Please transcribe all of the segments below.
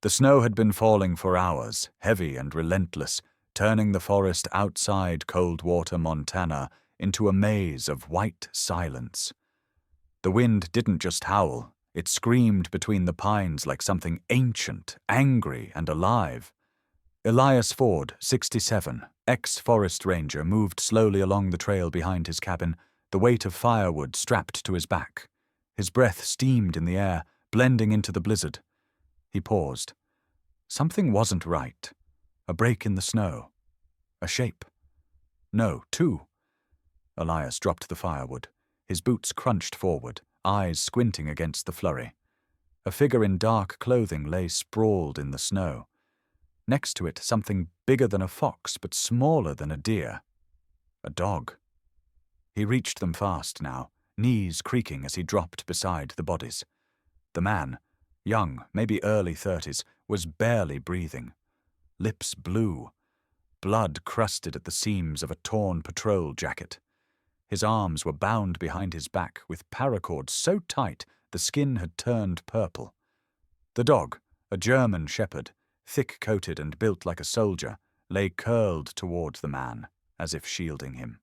The snow had been falling for hours, heavy and relentless, turning the forest outside Coldwater, Montana, into a maze of white silence. The wind didn't just howl, it screamed between the pines like something ancient, angry, and alive. Elias Ford, 67, ex-forest ranger, moved slowly along the trail behind his cabin, the weight of firewood strapped to his back. His breath steamed in the air, blending into the blizzard. He paused. Something wasn't right. A break in the snow. A shape. No, two. Elias dropped the firewood. His boots crunched forward, eyes squinting against the flurry. A figure in dark clothing lay sprawled in the snow. Next to it, something bigger than a fox, but smaller than a deer. A dog. He reached them fast now, knees creaking as he dropped beside the bodies. The man, young, maybe early 30s, was barely breathing. Lips blue. Blood crusted at the seams of a torn patrol jacket. His arms were bound behind his back with paracord so tight the skin had turned purple. The dog, a German shepherd, thick-coated and built like a soldier, lay curled toward the man, as if shielding him.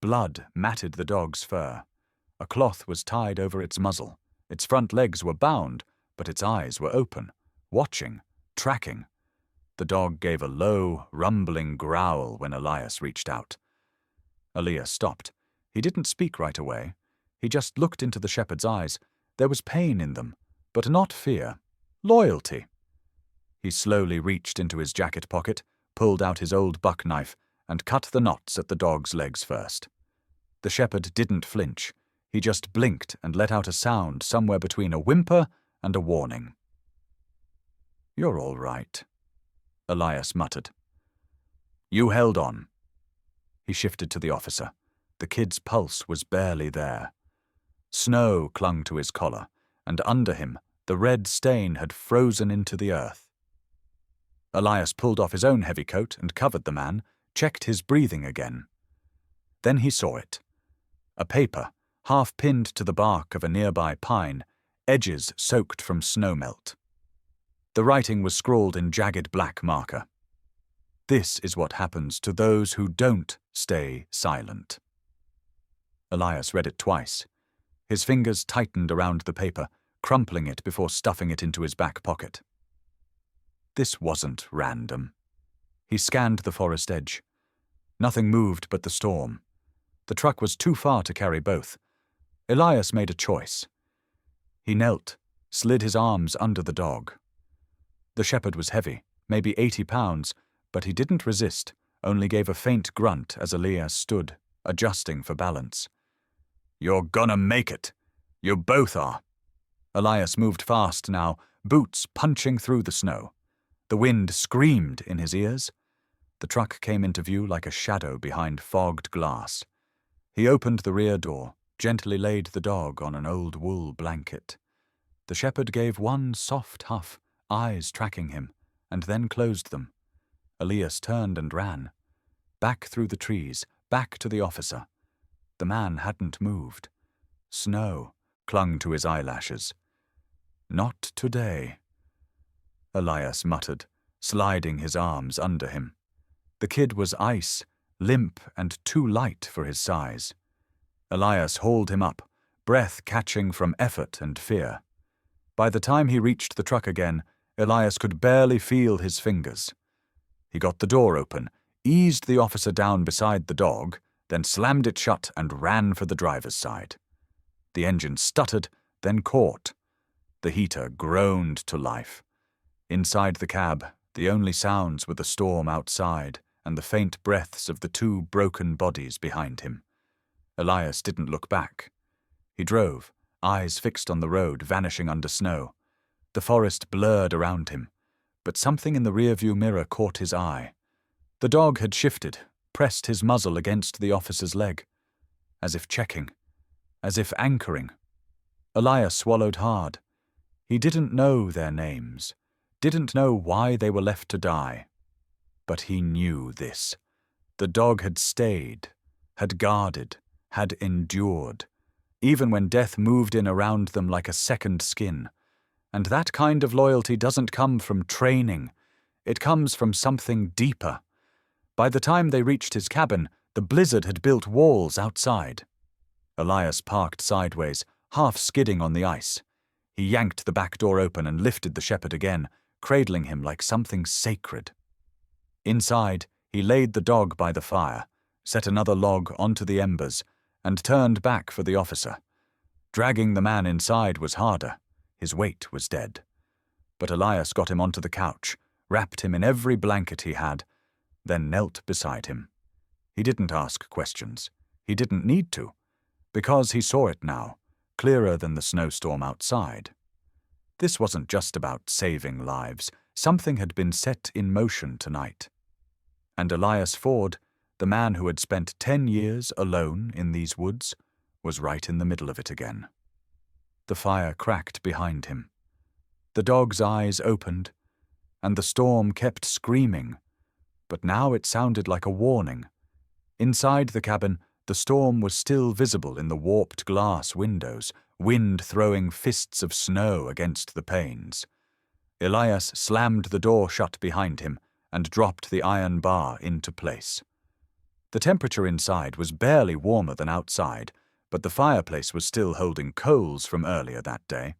Blood matted the dog's fur. A cloth was tied over its muzzle. Its front legs were bound, but its eyes were open, watching, tracking. The dog gave a low, rumbling growl when Elias reached out. Elias stopped. He didn't speak right away. He just looked into the shepherd's eyes. There was pain in them, but not fear. Loyalty. He slowly reached into his jacket pocket, pulled out his old buck knife, and cut the knots at the dog's legs first. The shepherd didn't flinch. He just blinked and let out a sound somewhere between a whimper and a warning. "You're all right," Elias muttered. "You held on." He shifted to the officer. The kid's pulse was barely there. Snow clung to his collar, and under him the red stain had frozen into the earth. Elias pulled off his own heavy coat and covered the man, checked his breathing again. Then he saw it. A paper, half pinned to the bark of a nearby pine, edges soaked from snowmelt. The writing was scrawled in jagged black marker. "This is what happens to those who don't stay silent." Elias read it twice. His fingers tightened around the paper, crumpling it before stuffing it into his back pocket. This wasn't random. He scanned the forest edge. Nothing moved but the storm. The truck was too far to carry both. Elias made a choice. He knelt, slid his arms under the dog. The shepherd was heavy, maybe 80 pounds, but he didn't resist, only gave a faint grunt as Elias stood, adjusting for balance. "You're gonna make it. You both are." Elias moved fast now, boots punching through the snow. The wind screamed in his ears. The truck came into view like a shadow behind fogged glass. He opened the rear door, gently laid the dog on an old wool blanket. The shepherd gave one soft huff, eyes tracking him, and then closed them. Elias turned and ran. Back through the trees, back to the officer. The man hadn't moved. Snow clung to his eyelashes. "Not today," Elias muttered, sliding his arms under him. The kid was ice, limp and too light for his size. Elias hauled him up, breath catching from effort and fear. By the time he reached the truck again, Elias could barely feel his fingers. He got the door open, eased the officer down beside the dog, then slammed it shut and ran for the driver's side. The engine stuttered, then caught. The heater groaned to life. Inside the cab, the only sounds were the storm outside and the faint breaths of the two broken bodies behind him. Elias didn't look back. He drove, eyes fixed on the road, vanishing under snow. The forest blurred around him, but something in the rearview mirror caught his eye. The dog had shifted, pressed his muzzle against the officer's leg, as if checking, as if anchoring. Elias swallowed hard. He didn't know their names, didn't know why they were left to die. But he knew this. The dog had stayed, had guarded, had endured, even when death moved in around them like a second skin. And that kind of loyalty doesn't come from training. It comes from something deeper. By the time they reached his cabin, the blizzard had built walls outside. Elias parked sideways, half skidding on the ice. He yanked the back door open and lifted the shepherd again, cradling him like something sacred. Inside, he laid the dog by the fire, set another log onto the embers, and turned back for the officer. Dragging the man inside was harder. His weight was dead. But Elias got him onto the couch, wrapped him in every blanket he had, then knelt beside him. He didn't ask questions. He didn't need to, because he saw it now, clearer than the snowstorm outside. This wasn't just about saving lives. Something had been set in motion tonight. And Elias Ford, the man who had spent 10 years alone in these woods, was right in the middle of it again. The fire cracked behind him. The dog's eyes opened, and the storm kept screaming, but now it sounded like a warning. Inside the cabin, the storm was still visible in the warped glass windows, wind throwing fists of snow against the panes. Elias slammed the door shut behind him and dropped the iron bar into place. The temperature inside was barely warmer than outside, but the fireplace was still holding coals from earlier that day.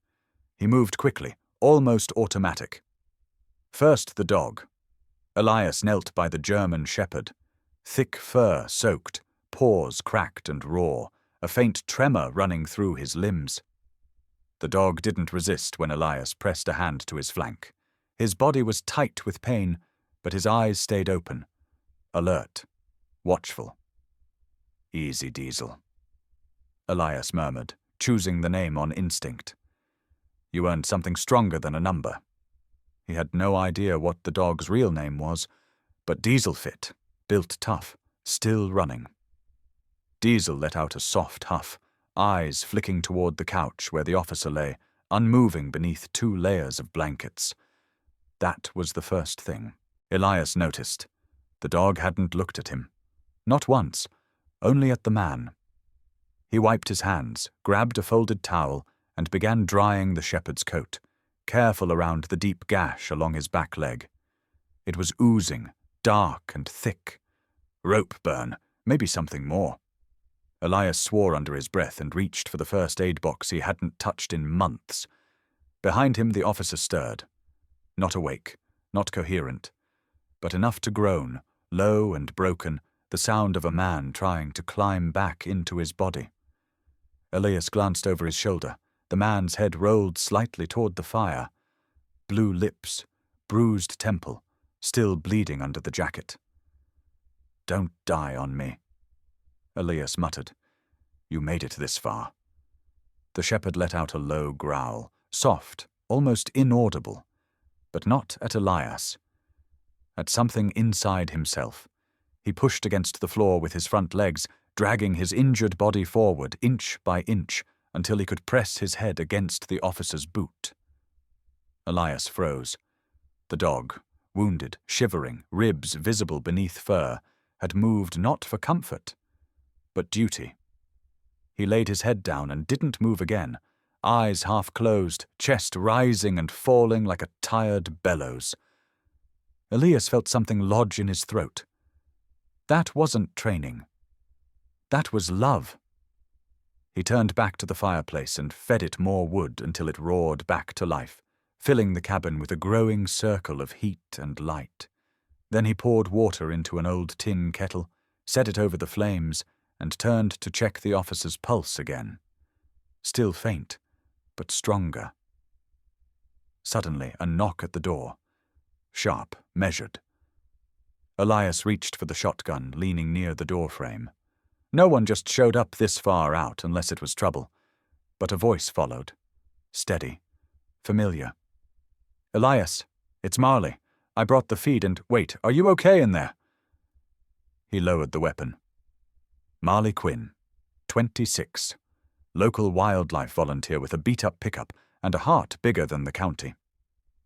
He moved quickly, almost automatic. First the dog. Elias knelt by the German shepherd. Thick fur soaked, paws cracked and raw, a faint tremor running through his limbs. The dog didn't resist when Elias pressed a hand to his flank. His body was tight with pain, but his eyes stayed open, alert, watchful. "Easy, Diesel," Elias murmured, choosing the name on instinct. "You earned something stronger than a number." He had no idea what the dog's real name was, but Diesel fit, built tough, still running. Diesel let out a soft huff, eyes flicking toward the couch where the officer lay, unmoving beneath 2 layers of blankets. That was the first thing Elias noticed. The dog hadn't looked at him. Not once, only at the man. He wiped his hands, grabbed a folded towel, and began drying the shepherd's coat, careful around the deep gash along his back leg. It was oozing, dark and thick. Rope burn, maybe something more. Elias swore under his breath and reached for the first aid box he hadn't touched in months. Behind him the officer stirred. Not awake, not coherent, but enough to groan, low and broken, the sound of a man trying to climb back into his body. Elias glanced over his shoulder. The man's head rolled slightly toward the fire. Blue lips, bruised temple, still bleeding under the jacket. "Don't die on me," Elias muttered. "You made it this far." The shepherd let out a low growl, soft, almost inaudible, but not at Elias. At something inside himself. He pushed against the floor with his front legs, dragging his injured body forward inch by inch until he could press his head against the officer's boot. Elias froze. The dog, wounded, shivering, ribs visible beneath fur, had moved not for comfort, but duty. He laid his head down and didn't move again, eyes half closed, chest rising and falling like a tired bellows. Elias felt something lodge in his throat. That wasn't training. That was love. He turned back to the fireplace and fed it more wood until it roared back to life, filling the cabin with a growing circle of heat and light. Then he poured water into an old tin kettle, set it over the flames, and turned to check the officer's pulse again. Still faint, but stronger. Suddenly, a knock at the door. Sharp, measured. Elias reached for the shotgun, leaning near the doorframe. No one just showed up this far out unless it was trouble. But a voice followed. Steady. Familiar. "Elias, it's Marley. I brought the feed and— Wait, are you okay in there?" He lowered the weapon. Marley Quinn, 26. Local wildlife volunteer with a beat-up pickup and a heart bigger than the county.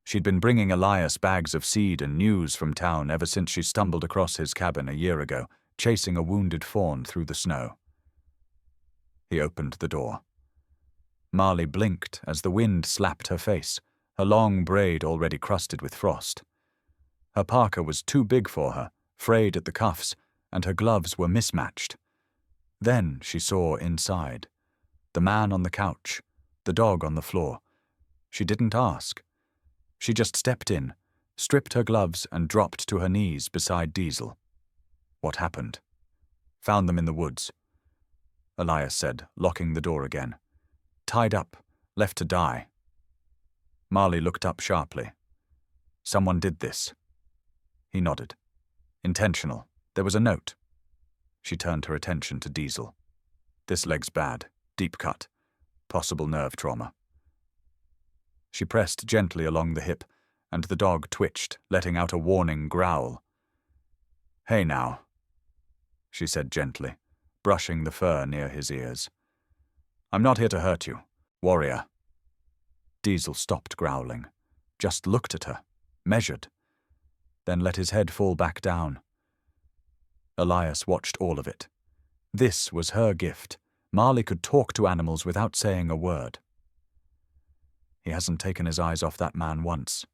She'd been bringing Elias bags of seed and news from town ever since she stumbled across his cabin a year ago, chasing a wounded fawn through the snow. He opened the door. Marley blinked as the wind slapped her face, her long braid already crusted with frost. Her parka was too big for her, frayed at the cuffs, and her gloves were mismatched. Then she saw inside. The man on the couch, the dog on the floor. She didn't ask. She just stepped in, stripped her gloves, and dropped to her knees beside Diesel. What happened? Found them in the woods, Elias said, locking the door again. Tied up, left to die. Marley looked up sharply. Someone did this. He nodded. Intentional. There was a note. She turned her attention to Diesel. This leg's bad. Deep cut. Possible nerve trauma. She pressed gently along the hip, and the dog twitched, letting out a warning growl. Hey now, she said gently, brushing the fur near his ears. I'm not here to hurt you, warrior. Diesel stopped growling, just looked at her, measured, then let his head fall back down. Elias watched all of it. This was her gift. Marley could talk to animals without saying a word. He hasn't taken his eyes off that man once,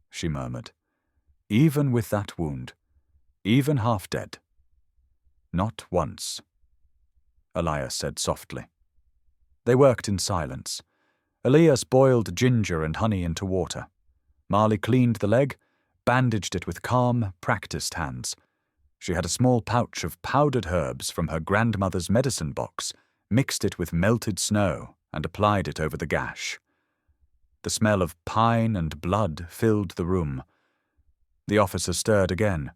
she murmured. Even with that wound, even half dead. Not once, Elias said softly. They worked in silence. Elias boiled ginger and honey into water. Marley cleaned the leg, bandaged it with calm, practiced hands. She had a small pouch of powdered herbs from her grandmother's medicine box, mixed it with melted snow, and applied it over the gash. The smell of pine and blood filled the room. The officer stirred again.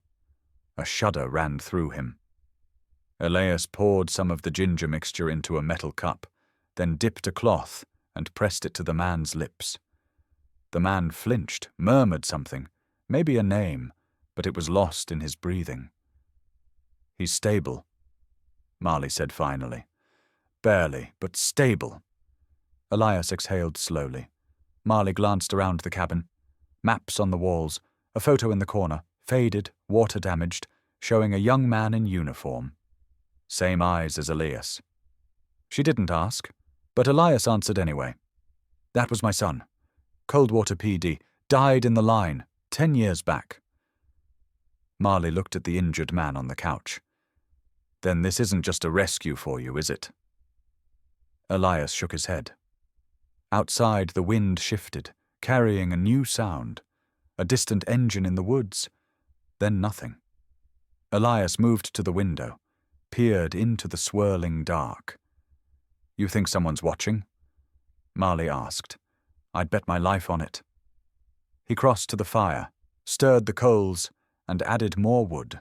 A shudder ran through him. Elias poured some of the ginger mixture into a metal cup, then dipped a cloth and pressed it to the man's lips. The man flinched, murmured something, maybe a name, but it was lost in his breathing. He's stable, Marley said finally. Barely, but stable. Elias exhaled slowly. Marley glanced around the cabin. Maps on the walls, a photo in the corner, faded, water-damaged, showing a young man in uniform. Same eyes as Elias. She didn't ask, but Elias answered anyway. That was my son. Coldwater PD. Died in the line, 10 years back. Marley looked at the injured man on the couch. Then this isn't just a rescue for you, is it? Elias shook his head. Outside, the wind shifted, carrying a new sound. A distant engine in the woods. Then nothing. Elias moved to the window, peered into the swirling dark. You think someone's watching? Marley asked. I'd bet my life on it. He crossed to the fire, stirred the coals, and added more wood.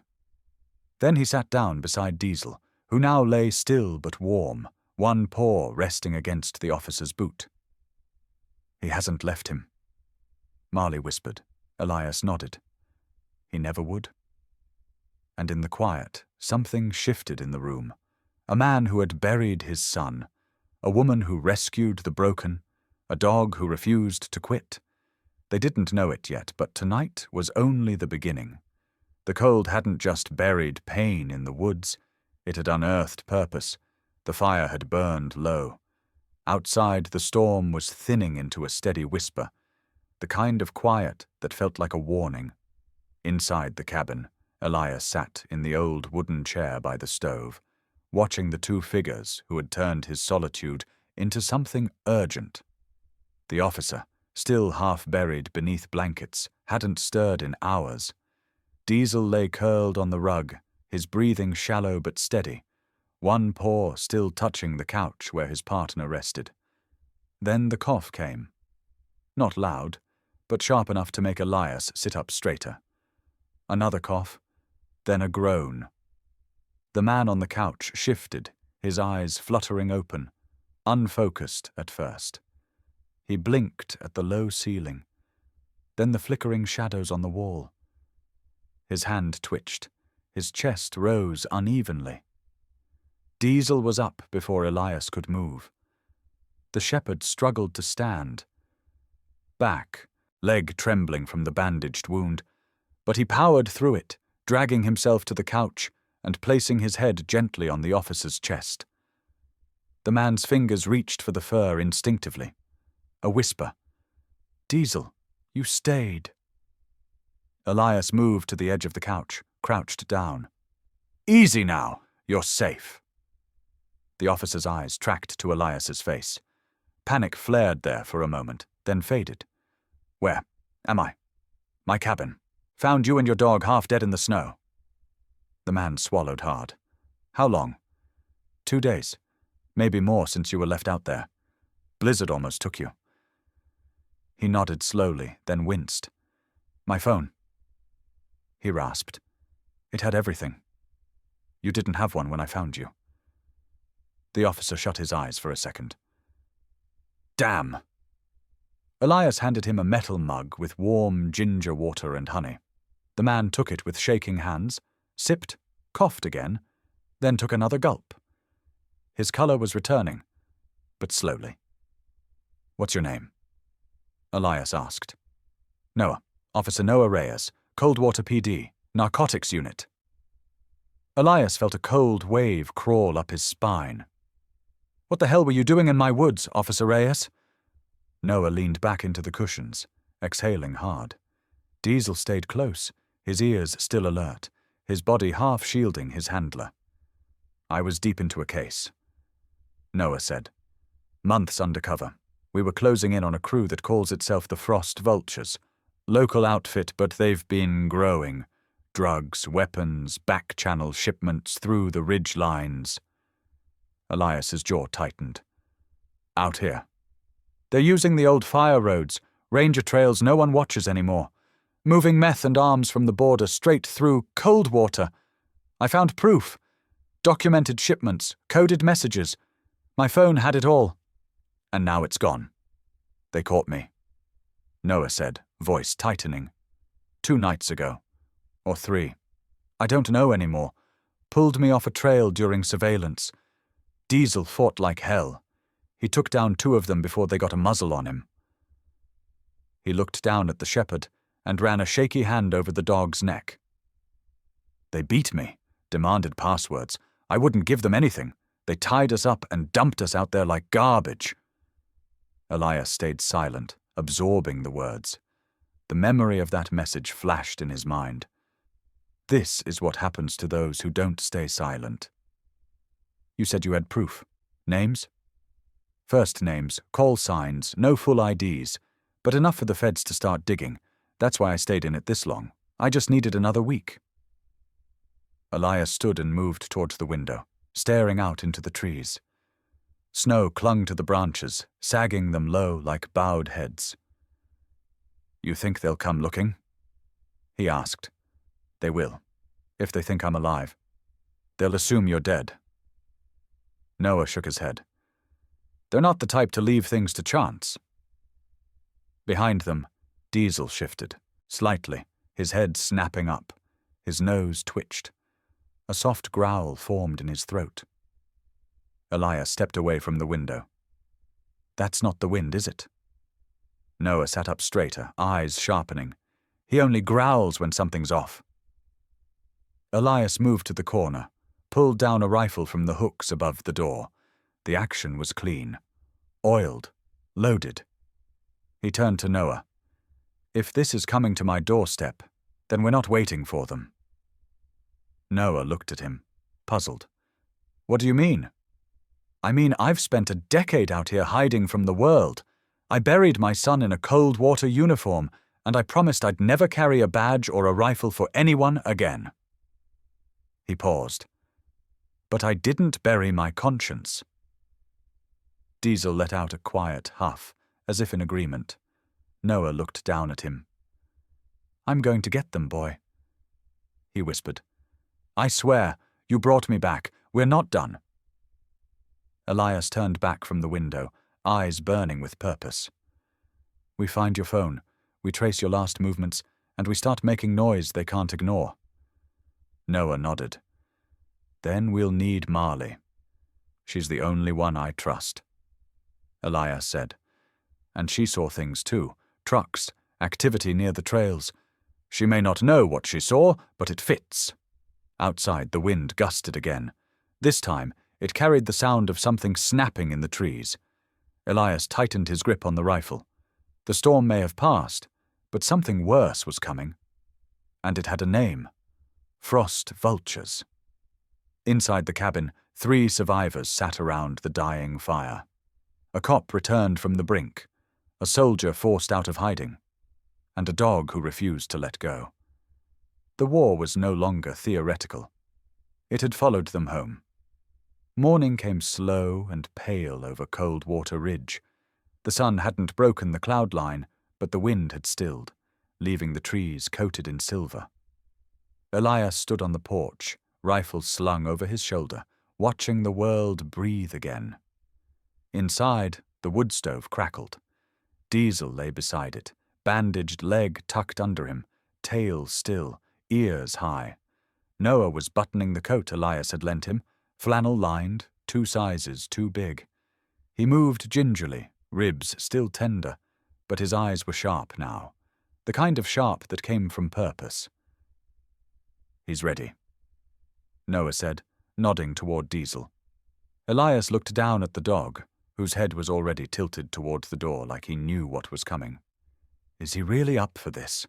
Then he sat down beside Diesel, who now lay still but warm, one paw resting against the officer's boot. He hasn't left him, Marley whispered. Elias nodded. He never would. And in the quiet, something shifted in the room. A man who had buried his son, a woman who rescued the broken, a dog who refused to quit. They didn't know it yet, but tonight was only the beginning. The cold hadn't just buried pain in the woods, it had unearthed purpose. The fire had burned low. Outside, the storm was thinning into a steady whisper, the kind of quiet that felt like a warning. Inside the cabin, Elias sat in the old wooden chair by the stove, watching the two figures who had turned his solitude into something urgent. The officer, still half buried beneath blankets, hadn't stirred in hours. Diesel lay curled on the rug, his breathing shallow but steady, one paw still touching the couch where his partner rested. Then the cough came. Not loud, but sharp enough to make Elias sit up straighter. Another cough, then a groan. The man on the couch shifted, his eyes fluttering open, unfocused at first. He blinked at the low ceiling, then the flickering shadows on the wall. His hand twitched, his chest rose unevenly. Diesel was up before Elias could move. The shepherd struggled to stand. Back, leg trembling from the bandaged wound, but he powered through it, dragging himself to the couch and placing his head gently on the officer's chest. The man's fingers reached for the fur instinctively. A whisper. Diesel, you stayed. Elias moved to the edge of the couch, crouched down. Easy now, you're safe. The officer's eyes tracked to Elias's face. Panic flared there for a moment, then faded. Where am I? My cabin. Found you and your dog half dead in the snow. The man swallowed hard. How long? 2 days. Maybe more since you were left out there. Blizzard almost took you. He nodded slowly, then winced. My phone. He rasped. It had everything. You didn't have one when I found you. The officer shut his eyes for a second. Damn! Elias handed him a metal mug with warm ginger water and honey. The man took it with shaking hands, sipped, coughed again, then took another gulp. His color was returning, but slowly. What's your name? Elias asked. Noah. Officer Noah Reyes, Coldwater PD, Narcotics Unit. Elias felt a cold wave crawl up his spine. What the hell were you doing in my woods, Officer Reyes? Noah leaned back into the cushions, exhaling hard. Diesel stayed close, his ears still alert, his body half shielding his handler. I was deep into a case. Noah said. Months undercover. We were closing in on a crew that calls itself the Frost Vultures. Local outfit, but they've been growing. Drugs, weapons, back-channel shipments through the ridge lines. Elias's jaw tightened. Out here. They're using the old fire roads, ranger trails no one watches anymore. Moving meth and arms from the border straight through Coldwater. I found proof. Documented shipments, coded messages. My phone had it all. And now it's gone. They caught me. Noah said, voice tightening. 2 nights ago. Or 3. I don't know anymore. Pulled me off a trail during surveillance. Diesel fought like hell. He took down 2 of them before they got a muzzle on him. He looked down at the shepherd and ran a shaky hand over the dog's neck. They beat me, demanded passwords. I wouldn't give them anything. They tied us up and dumped us out there like garbage. Elias stayed silent, absorbing the words. The memory of that message flashed in his mind. This is what happens to those who don't stay silent. You said you had proof. Names? First names, call signs, no full IDs, but enough for the feds to start digging. That's why I stayed in it this long. I just needed another week. Elias stood and moved towards the window, staring out into the trees. Snow clung to the branches, sagging them low like bowed heads. You think they'll come looking? He asked. They will, if they think I'm alive. They'll assume you're dead. Noah shook his head. They're not the type to leave things to chance. Behind them, Diesel shifted, slightly, his head snapping up. His nose twitched. A soft growl formed in his throat. Elias stepped away from the window. That's not the wind, is it? Noah sat up straighter, eyes sharpening. He only growls when something's off. Elias moved to the corner, pulled down a rifle from the hooks above the door. The action was clean. Oiled. Loaded. He turned to Noah. If this is coming to my doorstep, then we're not waiting for them. Noah looked at him, puzzled. What do you mean? I mean, I've spent a decade out here hiding from the world. I buried my son in a Coldwater uniform, and I promised I'd never carry a badge or a rifle for anyone again. He paused. But I didn't bury my conscience. Diesel let out a quiet huff, as if in agreement. Noah looked down at him. I'm going to get them, boy. He whispered. I swear, you brought me back. We're not done. Elias turned back from the window, eyes burning with purpose. We find your phone, we trace your last movements, and we start making noise they can't ignore. Noah nodded. Then we'll need Marley. She's the only one I trust. Elias said. And she saw things too. Trucks, activity near the trails. She may not know what she saw, but it fits. Outside, the wind gusted again. This time, it carried the sound of something snapping in the trees. Elias tightened his grip on the rifle. The storm may have passed, but something worse was coming. And it had a name: frost vultures. Inside the cabin, 3 survivors sat around the dying fire. A cop returned from the brink, a soldier forced out of hiding, and a dog who refused to let go. The war was no longer theoretical. It had followed them home. Morning came slow and pale over Cold Water Ridge. The sun hadn't broken the cloud line, but the wind had stilled, leaving the trees coated in silver. Elias stood on the porch, rifle slung over his shoulder, watching the world breathe again. Inside, the wood stove crackled. Diesel lay beside it, bandaged leg tucked under him, tail still, ears high. Noah was buttoning the coat Elias had lent him, flannel-lined, 2 sizes too big. He moved gingerly, ribs still tender, but his eyes were sharp now, the kind of sharp that came from purpose. "He's ready," Noah said, nodding toward Diesel. Elias looked down at the dog, whose head was already tilted toward the door like he knew what was coming. Is he really up for this?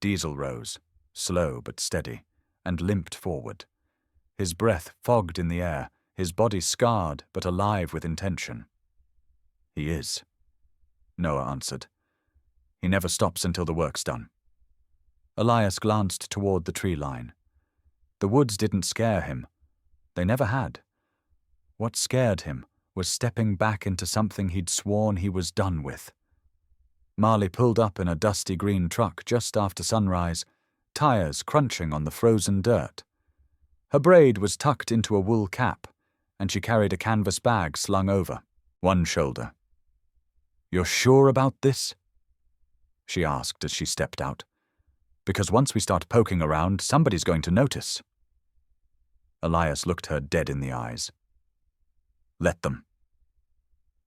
Diesel rose, slow but steady, and limped forward. His breath fogged in the air, his body scarred but alive with intention. "He is," Noah answered. "He never stops until the work's done." Elias glanced toward the tree line. The woods didn't scare him. They never had. What scared him was stepping back into something he'd sworn he was done with. Marley pulled up in a dusty green truck just after sunrise, tires crunching on the frozen dirt. Her braid was tucked into a wool cap, and she carried a canvas bag slung over one shoulder. "You're sure about this?" she asked as she stepped out. "Because once we start poking around, somebody's going to notice." Elias looked her dead in the eyes. "Let them."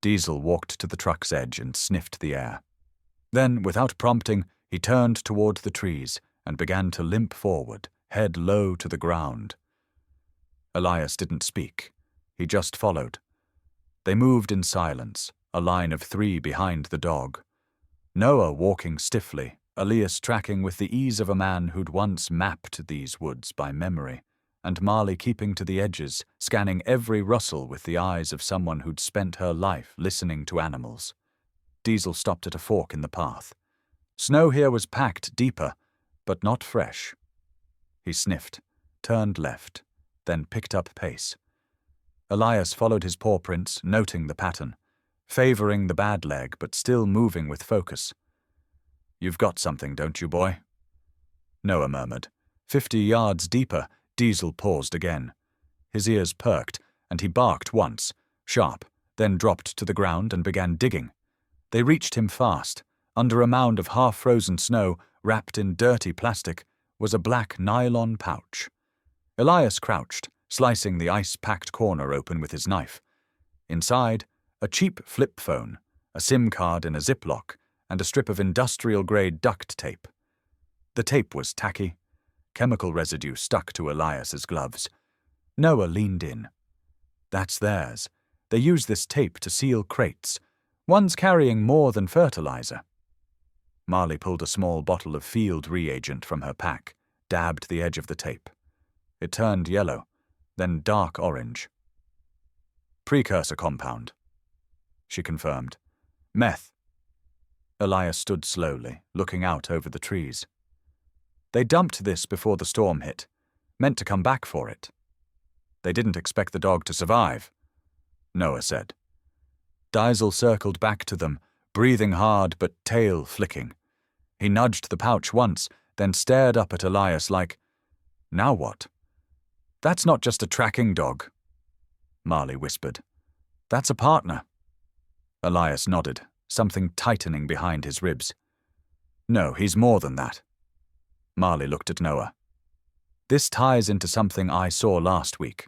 Diesel walked to the truck's edge and sniffed the air. Then, without prompting, he turned toward the trees and began to limp forward, head low to the ground. Elias didn't speak. He just followed. They moved in silence, a line of 3 behind the dog. Noah walking stiffly, Elias tracking with the ease of a man who'd once mapped these woods by memory, and Marley keeping to the edges, scanning every rustle with the eyes of someone who'd spent her life listening to animals. Diesel stopped at a fork in the path. Snow here was packed deeper, but not fresh. He sniffed, turned left, then picked up pace. Elias followed his paw prints, noting the pattern, favoring the bad leg but still moving with focus. "You've got something, don't you, boy?" Noah murmured. 50 yards deeper, Diesel paused again. His ears perked, and he barked once, sharp, then dropped to the ground and began digging. They reached him fast. Under a mound of half-frozen snow, wrapped in dirty plastic, was a black nylon pouch. Elias crouched, slicing the ice-packed corner open with his knife. Inside, a cheap flip phone, a SIM card in a Ziploc, and a strip of industrial-grade duct tape. The tape was tacky. Chemical residue stuck to Elias's gloves. Noah leaned in. "That's theirs. They use this tape to seal crates. One's carrying more than fertilizer." Marley pulled a small bottle of field reagent from her pack, dabbed the edge of the tape. It turned yellow, then dark orange. "Precursor compound," she confirmed. "Meth." Elias stood slowly, looking out over the trees. "They dumped this before the storm hit, meant to come back for it. They didn't expect the dog to survive," Noah said. Diesel circled back to them, breathing hard but tail flicking. He nudged the pouch once, then stared up at Elias like, "Now what?" "That's not just a tracking dog," Marley whispered. "That's a partner." Elias nodded, something tightening behind his ribs. "No, he's more than that." Marley looked at Noah. "This ties into something I saw last week.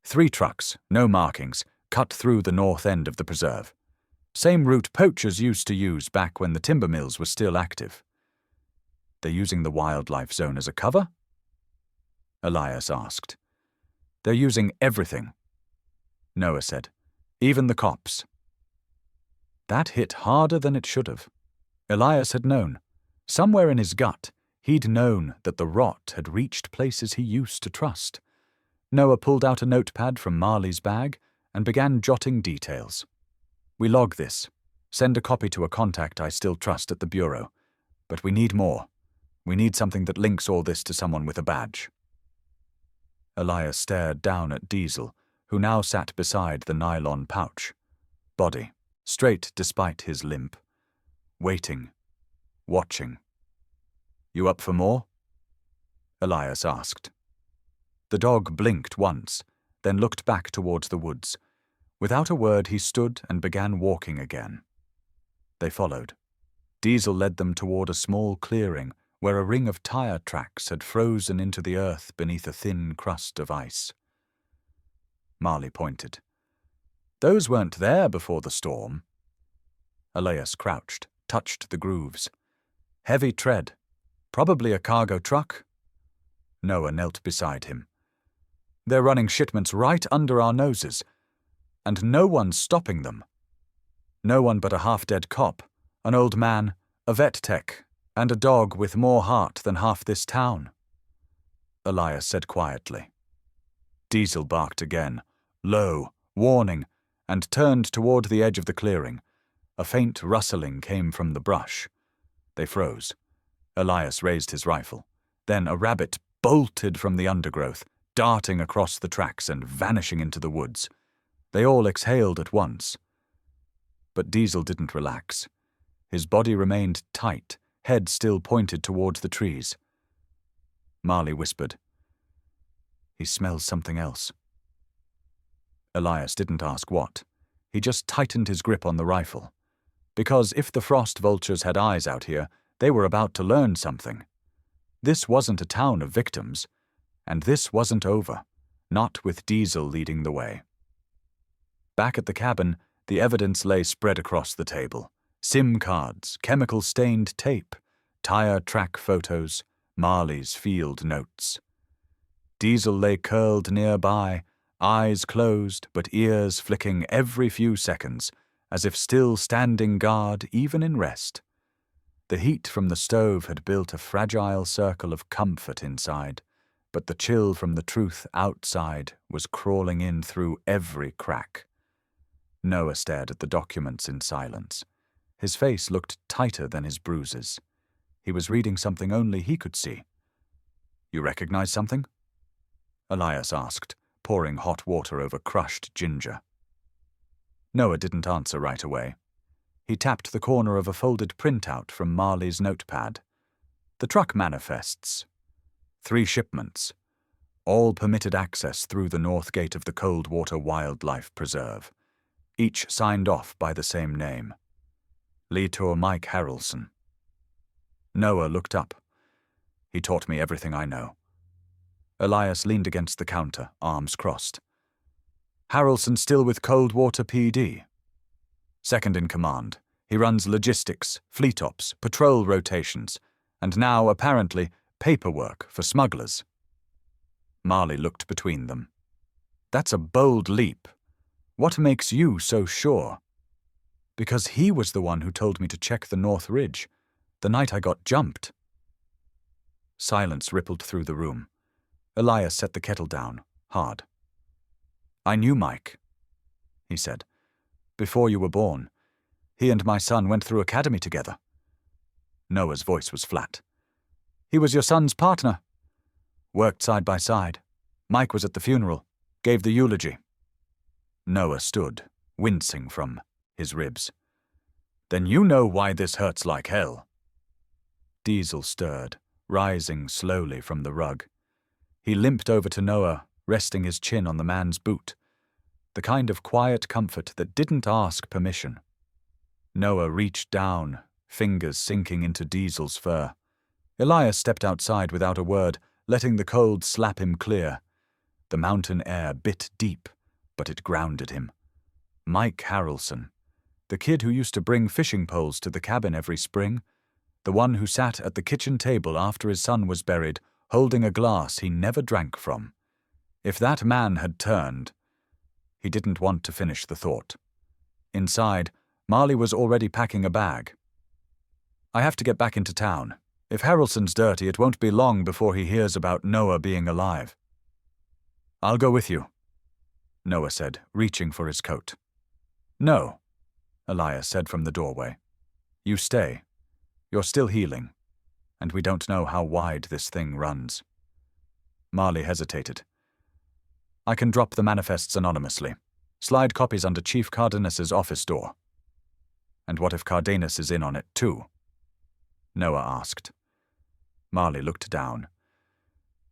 3 trucks, no markings, cut through the north end of the preserve. Same route poachers used to use back when the timber mills were still active." "They're using the wildlife zone as a cover?" Elias asked. "They're using everything," Noah said. "Even the cops." That hit harder than it should have. Elias had known. Somewhere in his gut, he'd known that the rot had reached places he used to trust. Noah pulled out a notepad from Marley's bag and began jotting details. We log this. Send a copy to a contact I still trust at the bureau. But we need more. We need something that links all this to someone with a badge. Elias stared down at Diesel, who now sat beside the nylon pouch. Body, straight despite his limp. Waiting. Watching. You up for more? Elias asked. The dog blinked once, then looked back towards the woods. Without a word, he stood and began walking again. They followed. Diesel led them toward a small clearing where a ring of tire tracks had frozen into the earth beneath a thin crust of ice. Marley pointed. Those weren't there before the storm. Elias crouched, touched the grooves. Heavy tread. Probably a cargo truck. Noah knelt beside him. They're running shipments right under our noses, and no one's stopping them. No one but a half-dead cop, an old man, a vet tech, and a dog with more heart than half this town. Elias said quietly. Diesel barked again, low, warning, and turned toward the edge of the clearing. A faint rustling came from the brush. They froze. Elias raised his rifle. Then a rabbit bolted from the undergrowth, darting across the tracks and vanishing into the woods. They all exhaled at once. But Diesel didn't relax. His body remained tight, head still pointed towards the trees. Marley whispered, He smells something else. Elias didn't ask what. He just tightened his grip on the rifle. Because if the frost vultures had eyes out here, they were about to learn something. This wasn't a town of victims, and this wasn't over, not with Diesel leading the way. Back at the cabin, the evidence lay spread across the table. SIM cards, chemical-stained tape, tire track photos, Marley's field notes. Diesel lay curled nearby, eyes closed but ears flicking every few seconds, as if still standing guard even in rest. The heat from the stove had built a fragile circle of comfort inside, but the chill from the truth outside was crawling in through every crack. Noah stared at the documents in silence. His face looked tighter than his bruises. He was reading something only he could see. You recognize something? Elias asked, pouring hot water over crushed ginger. Noah didn't answer right away. He tapped the corner of a folded printout from Marley's notepad. The truck manifests. 3 shipments. All permitted access through the north gate of the Coldwater Wildlife Preserve. Each signed off by the same name. Lieutenant Mike Harrelson. Noah looked up. He taught me everything I know. Elias leaned against the counter, arms crossed. Harrelson still with Coldwater PD. Second in command. He runs logistics, fleet ops, patrol rotations, and now, apparently, paperwork for smugglers. Marley looked between them. That's a bold leap. What makes you so sure? Because he was the one who told me to check the North Ridge, the night I got jumped. Silence rippled through the room. Elias set the kettle down, hard. I knew Mike, he said. Before you were born. He and my son went through academy together. Noah's voice was flat. He was your son's partner. Worked side by side. Mike was at the funeral, gave the eulogy. Noah stood, wincing from his ribs. Then you know why this hurts like hell. Diesel stirred, rising slowly from the rug. He limped over to Noah, resting his chin on the man's boot. The kind of quiet comfort that didn't ask permission. Noah reached down, fingers sinking into Diesel's fur. Elias stepped outside without a word, letting the cold slap him clear. The mountain air bit deep, but it grounded him. Mike Harrelson, the kid who used to bring fishing poles to the cabin every spring, the one who sat at the kitchen table after his son was buried, holding a glass he never drank from. If that man had turned... He didn't want to finish the thought. Inside, Marley was already packing a bag. "I have to get back into town. If Harrelson's dirty, it won't be long before he hears about Noah being alive." "I'll go with you," Noah said, reaching for his coat. "No," Elias said from the doorway. "You stay. You're still healing, and we don't know how wide this thing runs." Marley hesitated. "I can drop the manifests anonymously. Slide copies under Chief Cardenas' office door." "And what if Cardenas is in on it too?" Noah asked. Marley looked down.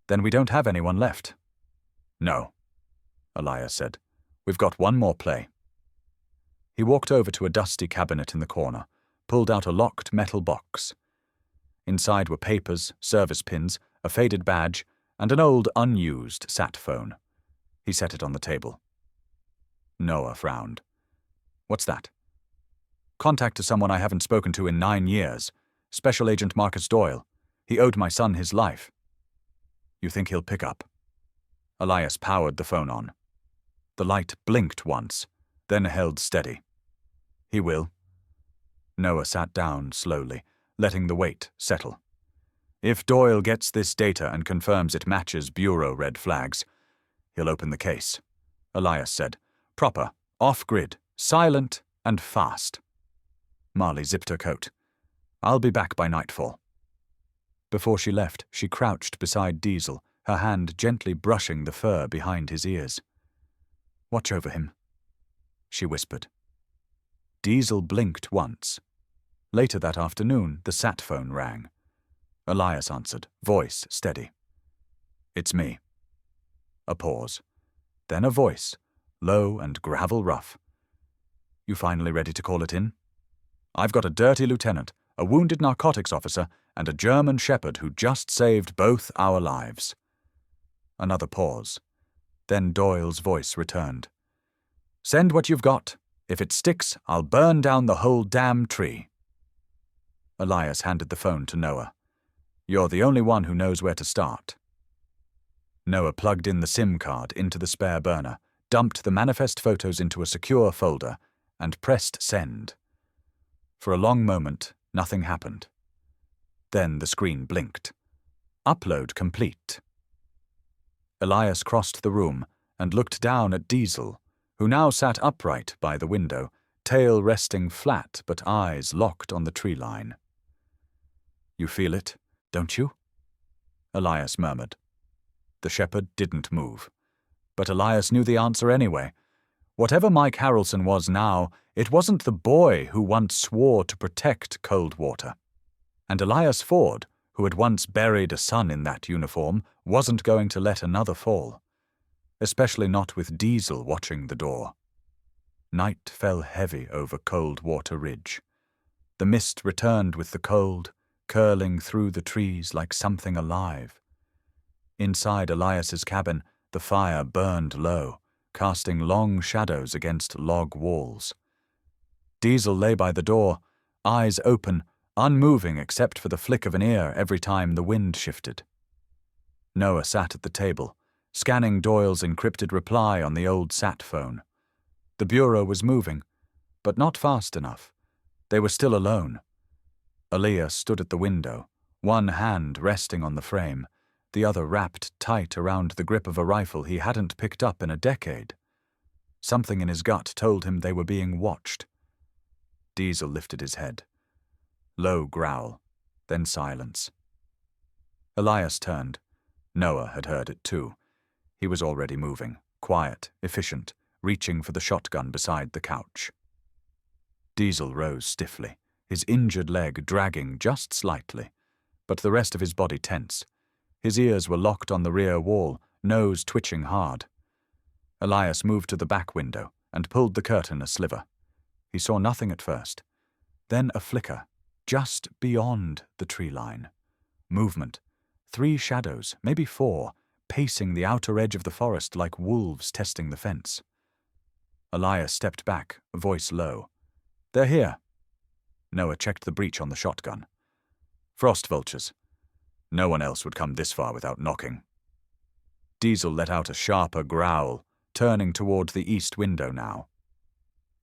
"Then we don't have anyone left." "No," Elias said. "We've got one more play." He walked over to a dusty cabinet in the corner, pulled out a locked metal box. Inside were papers, service pins, a faded badge, and an old, unused sat phone. He set it on the table. Noah frowned. "What's that?" "Contact to someone I haven't spoken to in 9 years. Special Agent Marcus Doyle. He owed my son his life." "You think he'll pick up?" Elias powered the phone on. The light blinked once, then held steady. "He will." Noah sat down slowly, letting the weight settle. "If Doyle gets this data and confirms it matches Bureau red flags, he'll open the case," Elias said. "Proper, off-grid, silent, and fast." Marley zipped her coat. "I'll be back by nightfall." Before she left, she crouched beside Diesel, her hand gently brushing the fur behind his ears. "Watch over him," she whispered. Diesel blinked once. Later that afternoon, the sat phone rang. Elias answered, voice steady. "It's me." A pause. Then a voice, low and gravel rough. "You finally ready to call it in? I've got a dirty lieutenant, a wounded narcotics officer, and a German shepherd who just saved both our lives." Another pause. Then Doyle's voice returned. "Send what you've got. If it sticks, I'll burn down the whole damn tree." Elias handed the phone to Noah. "You're the only one who knows where to start." Noah plugged in the SIM card into the spare burner, dumped the manifest photos into a secure folder, and pressed send. For a long moment, nothing happened. Then the screen blinked. "Upload complete." Elias crossed the room and looked down at Diesel, who now sat upright by the window, tail resting flat but eyes locked on the tree line. "You feel it, don't you?" Elias murmured. The shepherd didn't move. But Elias knew the answer anyway. Whatever Mike Harrelson was now, it wasn't the boy who once swore to protect Coldwater. And Elias Ford, who had once buried a son in that uniform, wasn't going to let another fall. Especially not with Diesel watching the door. Night fell heavy over Coldwater Ridge. The mist returned with the cold, curling through the trees like something alive. Inside Elias's cabin, the fire burned low, casting long shadows against log walls. Diesel lay by the door, eyes open, unmoving except for the flick of an ear every time the wind shifted. Noah sat at the table, scanning Doyle's encrypted reply on the old sat phone. The bureau was moving, but not fast enough. They were still alone. Aaliyah stood at the window, one hand resting on the frame, the other wrapped tight around the grip of a rifle he hadn't picked up in a decade. Something in his gut told him they were being watched. Diesel lifted his head. Low growl, then silence. Elias turned. Noah had heard it too. He was already moving, quiet, efficient, reaching for the shotgun beside the couch. Diesel rose stiffly, his injured leg dragging just slightly, but the rest of his body tense. His ears were locked on the rear wall, nose twitching hard. Elias moved to the back window and pulled the curtain a sliver. He saw nothing at first. Then a flicker, just beyond the tree line. Movement. 3 shadows, maybe 4, pacing the outer edge of the forest like wolves testing the fence. Elias stepped back, voice low. "They're here." Noah checked the breech on the shotgun. "Frost vultures. No one else would come this far without knocking." Diesel let out a sharper growl, turning toward the east window now.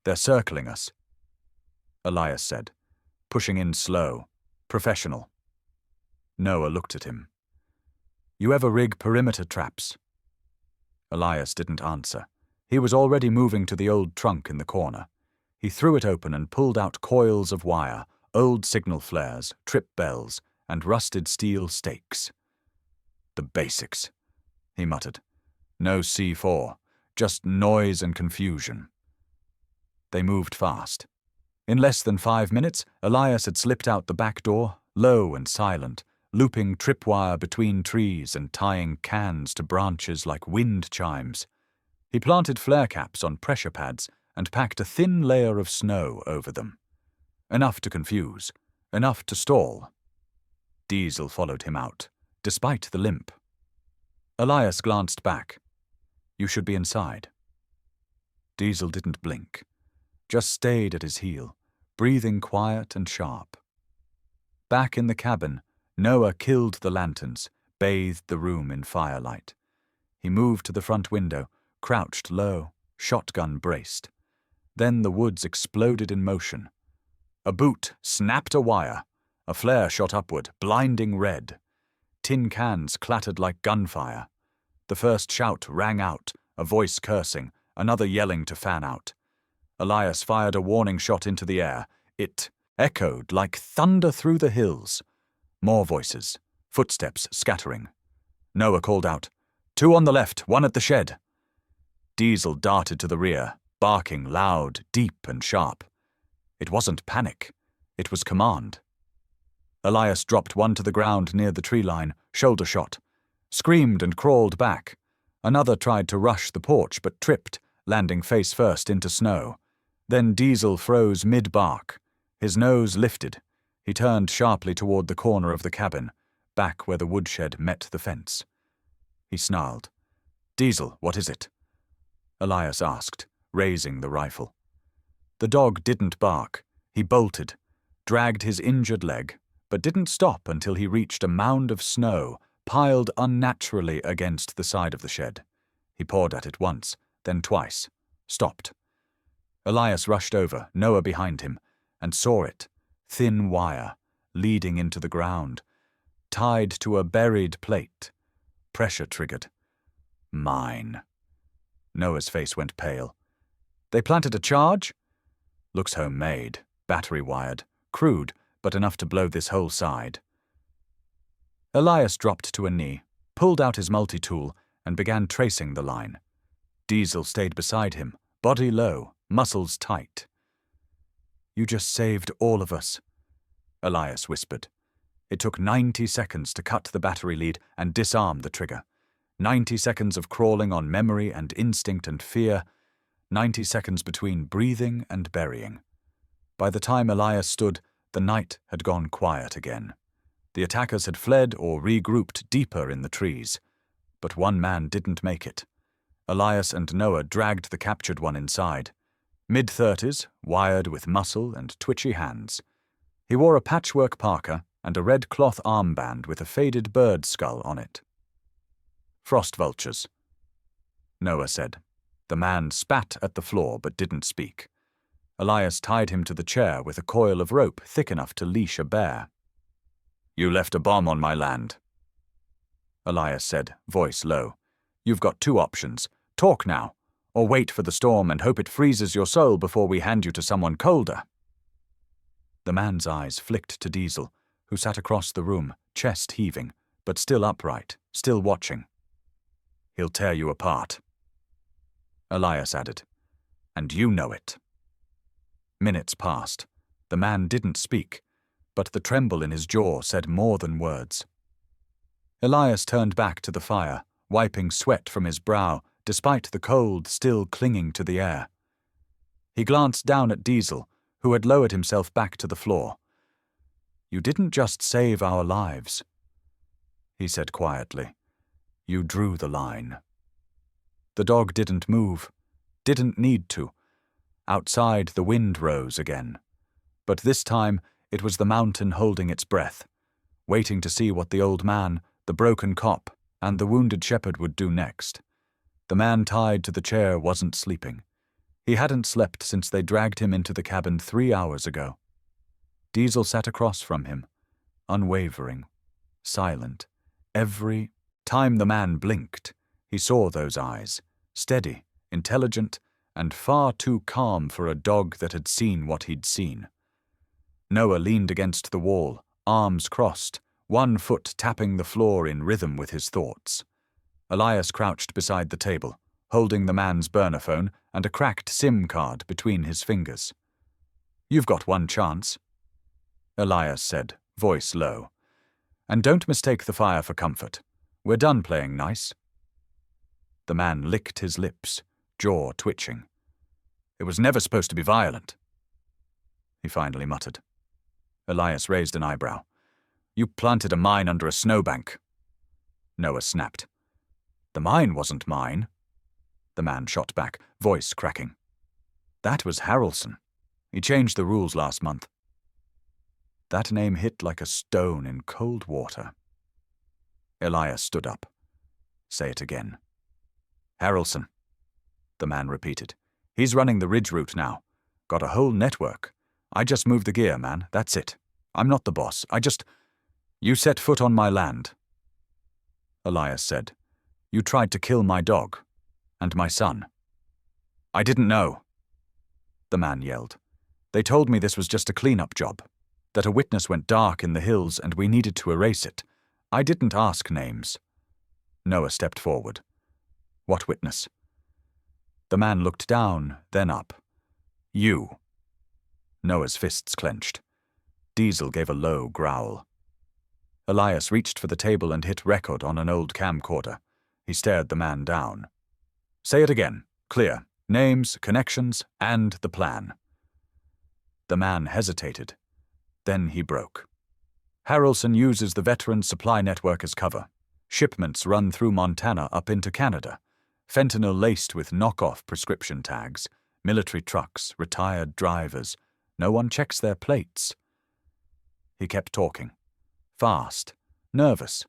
"They're circling us." Elias said, pushing in slow, professional. Noah looked at him. You ever rig perimeter traps? Elias didn't answer. He was already moving to the old trunk in the corner. He threw it open and pulled out coils of wire, old signal flares, trip bells, and rusted steel stakes. The basics, he muttered. No C4, just noise and confusion. They moved fast. In less than 5 minutes, Elias had slipped out the back door, low and silent, looping tripwire between trees and tying cans to branches like wind chimes. He planted flare caps on pressure pads and packed a thin layer of snow over them. Enough to confuse, enough to stall. Diesel followed him out, despite the limp. Elias glanced back. You should be inside. Diesel didn't blink, just stayed at his heel, breathing quiet and sharp. Back in the cabin, Noah killed the lanterns, bathed the room in firelight. He moved to the front window, crouched low, shotgun braced. Then the woods exploded in motion. A boot snapped a wire. A flare shot upward, blinding red. Tin cans clattered like gunfire. The first shout rang out, a voice cursing, another yelling to fan out. Elias fired a warning shot into the air. It echoed like thunder through the hills. More voices, footsteps scattering. Noah called out, 2 on the left, 1 at the shed. Diesel darted to the rear, barking loud, deep and sharp. It wasn't panic. It was command. Elias dropped 1 to the ground near the tree line, shoulder shot. Screamed and crawled back. Another tried to rush the porch but tripped, landing face first into snow. Then Diesel froze mid-bark. His nose lifted. He turned sharply toward the corner of the cabin, back where the woodshed met the fence. He snarled. Diesel, what is it? Elias asked, raising the rifle. The dog didn't bark. He bolted, dragged his injured leg, but didn't stop until he reached a mound of snow piled unnaturally against the side of the shed. He pawed at it once, then twice, stopped. Elias rushed over, Noah behind him, and saw it, thin wire, leading into the ground, tied to a buried plate, pressure triggered. Mine. Noah's face went pale. They planted a charge? Looks homemade, battery-wired, crude, but enough to blow this whole side. Elias dropped to a knee, pulled out his multi-tool, and began tracing the line. Diesel stayed beside him, body low, muscles tight. You just saved all of us, Elias whispered. It took 90 seconds to cut the battery lead and disarm the trigger. 90 seconds of crawling on memory and instinct and fear. 90 seconds between breathing and burying. By the time Elias stood, the night had gone quiet again. The attackers had fled or regrouped deeper in the trees. But one man didn't make it. Elias and Noah dragged the captured one inside. Mid-30s, wired with muscle and twitchy hands. He wore a patchwork parka and a red cloth armband with a faded bird skull on it. Frost vultures, Noah said. The man spat at the floor but didn't speak. Elias tied him to the chair with a coil of rope thick enough to leash a bear. You left a bomb on my land, Elias said, voice low. You've got 2 options. Talk now, or wait for the storm and hope it freezes your soul before we hand you to someone colder. The man's eyes flicked to Diesel, who sat across the room, chest heaving, but still upright, still watching. He'll tear you apart, Elias added. And you know it. Minutes passed. The man didn't speak, but the tremble in his jaw said more than words. Elias turned back to the fire, wiping sweat from his brow, despite the cold still clinging to the air. He glanced down at Diesel, who had lowered himself back to the floor. You didn't just save our lives, he said quietly. You drew the line. The dog didn't move, didn't need to. Outside, the wind rose again. But this time, it was the mountain holding its breath, waiting to see what the old man, the broken cop, and the wounded shepherd would do next. The man tied to the chair wasn't sleeping. He hadn't slept since they dragged him into the cabin 3 hours ago. Diesel sat across from him, unwavering, silent. Every time the man blinked, he saw those eyes, steady, intelligent, and far too calm for a dog that had seen what he'd seen. Noah leaned against the wall, arms crossed, one foot tapping the floor in rhythm with his thoughts. Elias crouched beside the table, holding the man's burner phone and a cracked SIM card between his fingers. "You've got one chance," Elias said, voice low. "And don't mistake the fire for comfort. We're done playing nice." The man licked his lips, jaw twitching. "It was never supposed to be violent," he finally muttered. Elias raised an eyebrow. "You planted a mine under a snowbank." Noah snapped. "The mine wasn't mine," the man shot back, voice cracking. "That was Harrelson. He changed the rules last month." That name hit like a stone in cold water. Elias stood up. "Say it again." "Harrelson," the man repeated. "He's running the ridge route now. Got a whole network. I just moved the gear, man. That's it. I'm not the boss. You set foot on my land." Elias said, "You tried to kill my dog. And my son." "I didn't know," the man yelled. "They told me this was just a cleanup job, that a witness went dark in the hills and we needed to erase it. I didn't ask names." Noah stepped forward. "What witness?" The man looked down, then up. "You." Noah's fists clenched. Diesel gave a low growl. Elias reached for the table and hit record on an old camcorder. He stared the man down. "Say it again. Clear. Names, connections, and the plan." The man hesitated. Then he broke. "Harrelson uses the Veterans Supply Network as cover. Shipments run through Montana up into Canada. Fentanyl laced with knockoff prescription tags. Military trucks, retired drivers. No one checks their plates." He kept talking. Fast. Nervous.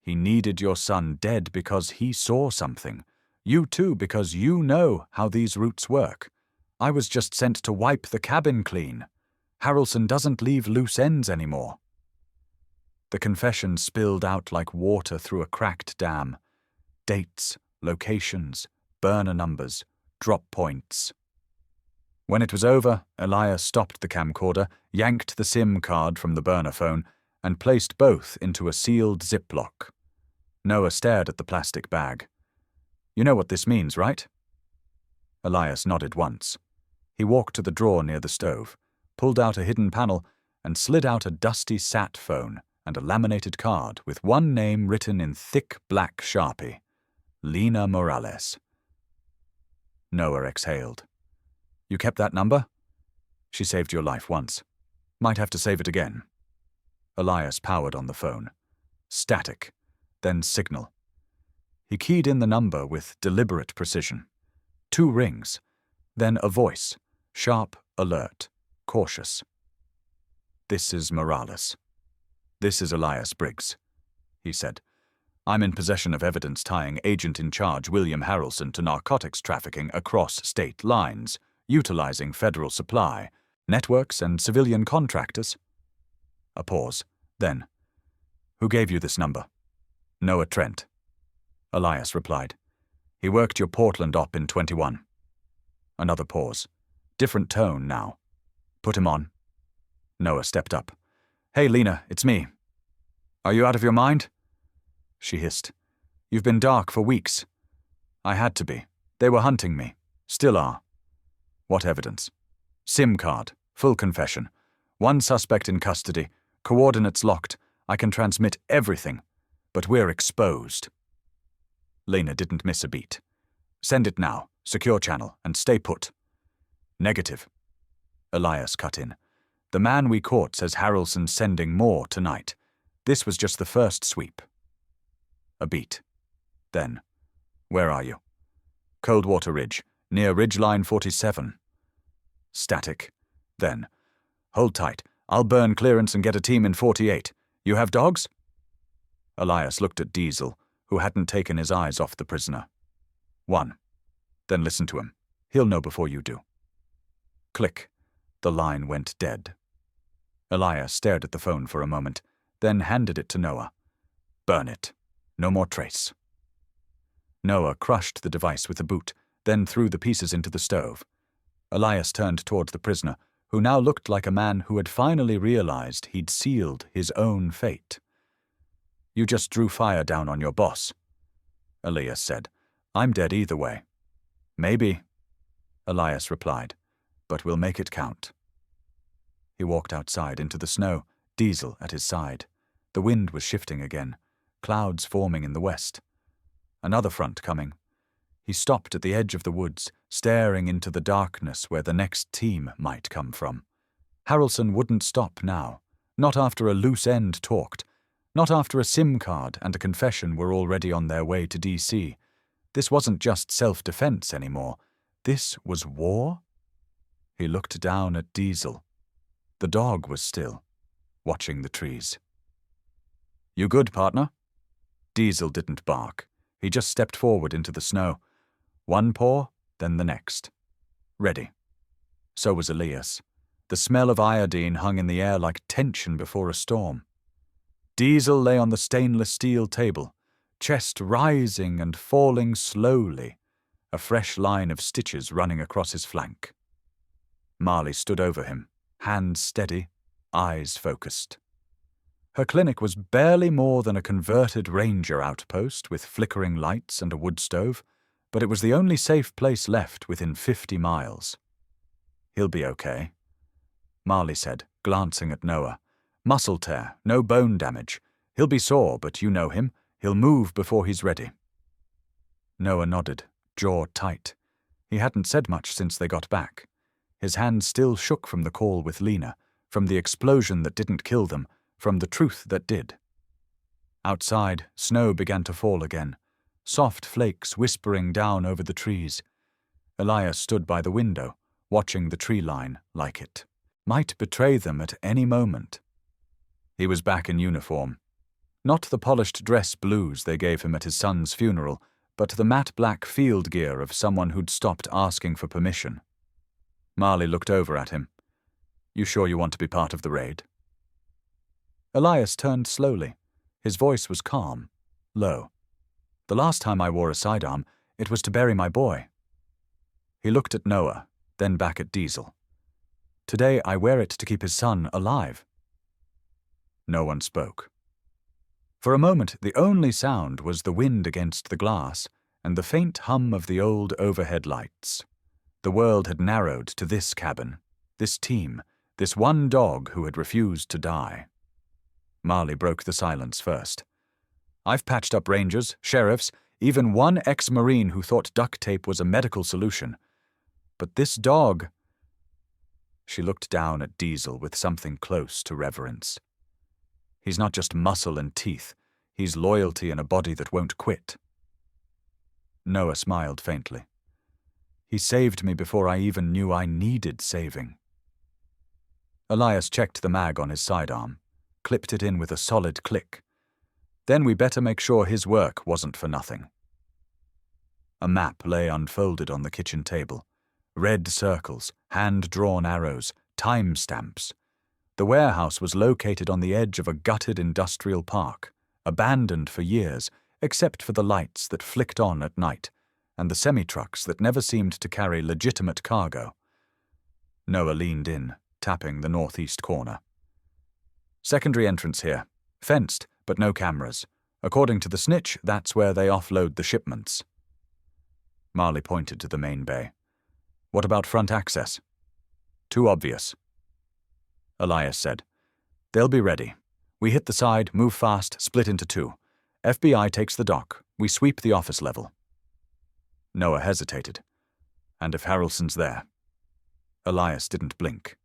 "He needed your son dead because he saw something. You too, because you know how these routes work. I was just sent to wipe the cabin clean. Harrelson doesn't leave loose ends anymore." The confession spilled out like water through a cracked dam. Dates, locations, burner numbers, drop points. When it was over, Elias stopped the camcorder, yanked the SIM card from the burner phone, and placed both into a sealed Ziploc. Noah stared at the plastic bag. "You know what this means, right?" Elias nodded once. He walked to the drawer near the stove, pulled out a hidden panel, and slid out a dusty sat phone and a laminated card with one name written in thick black Sharpie. Lena Morales. Noah exhaled. "You kept that number?" "She saved your life once. Might have to save it again." Elias powered on the phone. Static, then signal. He keyed in the number with deliberate precision. 2 rings, then a voice, sharp, alert, cautious. "This is Morales. This is Elias Briggs," he said. "I'm in possession of evidence tying agent-in-charge William Harrelson to narcotics trafficking across state lines, utilizing federal supply, networks, and civilian contractors." A pause. Then, "Who gave you this number?" "Noah Trent," Elias replied. "He worked your Portland op in 21. Another pause. Different tone now. "Put him on." Noah stepped up. "Hey, Lena, it's me." "Are you out of your mind?" She hissed. "You've been dark for weeks." "I had to be. They were hunting me. Still are." "What evidence?" "SIM card. Full confession. 1 suspect in custody. Coordinates locked. I can transmit everything. But we're exposed." Lena didn't miss a beat. "Send it now. Secure channel. And stay put." "Negative." Elias cut in. "The man we caught says Harrelson's sending more tonight. This was just the first sweep." A beat. Then, "Where are you?" "Coldwater Ridge, near Ridgeline 47. Static. Then, "Hold tight. I'll burn clearance and get a team in 48. You have dogs?" Elias looked at Diesel, who hadn't taken his eyes off the prisoner. "1. Then listen to him. He'll know before you do. Click. The line went dead. Elias stared at the phone for a moment, then handed it to Noah. Burn it. No more trace. Noah crushed the device with a boot, then threw the pieces into the stove. Elias turned toward the prisoner, who now looked like a man who had finally realized he'd sealed his own fate. You just drew fire down on your boss, Elias said. I'm dead either way. Maybe, Elias replied, but we'll make it count. He walked outside into the snow, Diesel at his side. The wind was shifting again, clouds forming in the west. Another front coming. He stopped at the edge of the woods, staring into the darkness where the next team might come from. Harrelson wouldn't stop now, not after a loose end talked, not after a SIM card and a confession were already on their way to D.C. This wasn't just self-defense anymore. This was war? He looked down at Diesel. The dog was still, watching the trees. You good, partner? Diesel didn't bark. He just stepped forward into the snow. One paw, then the next. Ready. So was Elias. The smell of iodine hung in the air like tension before a storm. Diesel lay on the stainless steel table, chest rising and falling slowly, a fresh line of stitches running across his flank. Marley stood over him, hands steady, eyes focused. Her clinic was barely more than a converted ranger outpost with flickering lights and a wood stove, but it was the only safe place left within 50 miles. He'll be okay, Marley said, glancing at Noah. Muscle tear, no bone damage. He'll be sore, but you know him. He'll move before he's ready. Noah nodded, jaw tight. He hadn't said much since they got back. His hands still shook from the call with Lena, from the explosion that didn't kill them, from the truth that did. Outside, snow began to fall again, soft flakes whispering down over the trees. Elias stood by the window, watching the tree line like it might betray them at any moment. He was back in uniform. Not the polished dress blues they gave him at his son's funeral, but the matte black field gear of someone who'd stopped asking for permission. Marley looked over at him. You sure you want to be part of the raid? Elias turned slowly. His voice was calm, low. The last time I wore a sidearm, it was to bury my boy. He looked at Noah, then back at Diesel. Today I wear it to keep his son alive. No one spoke. For a moment, the only sound was the wind against the glass and the faint hum of the old overhead lights. The world had narrowed to this cabin, this team, this one dog who had refused to die. Marley broke the silence first. I've patched up rangers, sheriffs, even one ex-Marine who thought duct tape was a medical solution. But this dog... She looked down at Diesel with something close to reverence. He's not just muscle and teeth. He's loyalty in a body that won't quit. Noah smiled faintly. He saved me before I even knew I needed saving. Elias checked the mag on his sidearm, clipped it in with a solid click. Then we better make sure his work wasn't for nothing. A map lay unfolded on the kitchen table. Red circles, hand-drawn arrows, time stamps. The warehouse was located on the edge of a gutted industrial park, abandoned for years, except for the lights that flicked on at night, and the semi-trucks that never seemed to carry legitimate cargo. Noah leaned in, tapping the northeast corner. Secondary entrance here. Fenced, but no cameras. According to the snitch, that's where they offload the shipments. Marley pointed to the main bay. What about front access? Too obvious. Elias said. They'll be ready. We hit the side, move fast, split into two. FBI takes the dock. We sweep the office level. Noah hesitated. And if Harrelson's there? Elias didn't blink.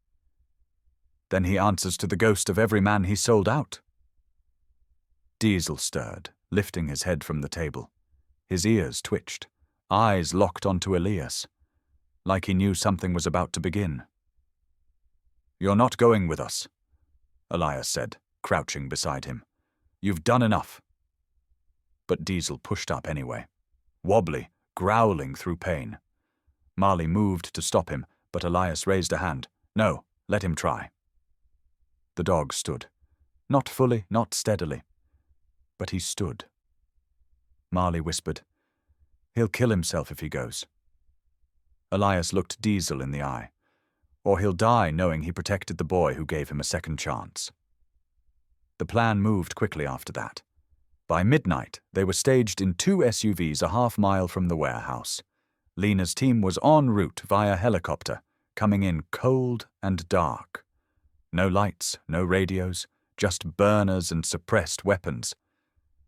Then he answers to the ghost of every man he sold out. Diesel stirred, lifting his head from the table. His ears twitched, eyes locked onto Elias, like he knew something was about to begin. You're not going with us, Elias said, crouching beside him. You've done enough. But Diesel pushed up anyway, wobbly, growling through pain. Marley moved to stop him, but Elias raised a hand. No, let him try. The dog stood. Not fully, not steadily. But he stood. Marley whispered, "He'll kill himself if he goes." Elias looked Diesel in the eye. Or he'll die knowing he protected the boy who gave him a second chance. The plan moved quickly after that. By midnight, they were staged in 2 SUVs a half-mile from the warehouse. Lena's team was en route via helicopter, coming in cold and dark. No lights, no radios, just burners and suppressed weapons.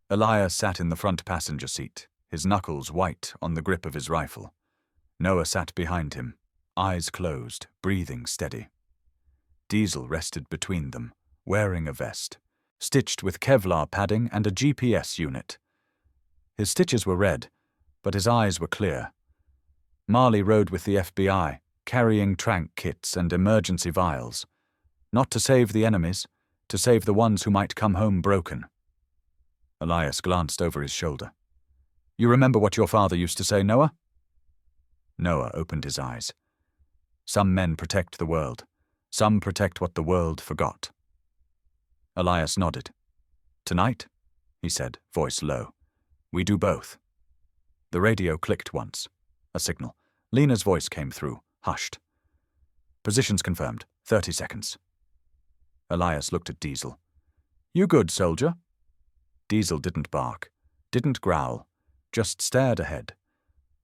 Elias sat in the front passenger seat, his knuckles white on the grip of his rifle. Noah sat behind him, eyes closed, breathing steady. Diesel rested between them, wearing a vest, stitched with Kevlar padding and a GPS unit. His stitches were red, but his eyes were clear. Marley rode with the FBI, carrying tranq kits and emergency vials. Not to save the enemies, to save the ones who might come home broken. Elias glanced over his shoulder. "You remember what your father used to say, Noah?" Noah opened his eyes. Some men protect the world. Some protect what the world forgot. Elias nodded. "Tonight," he said, voice low, "we do both." The radio clicked once. A signal. Lena's voice came through, hushed. "Positions confirmed. 30 seconds. Elias looked at Diesel. "You good, soldier?" Diesel didn't bark, didn't growl, just stared ahead.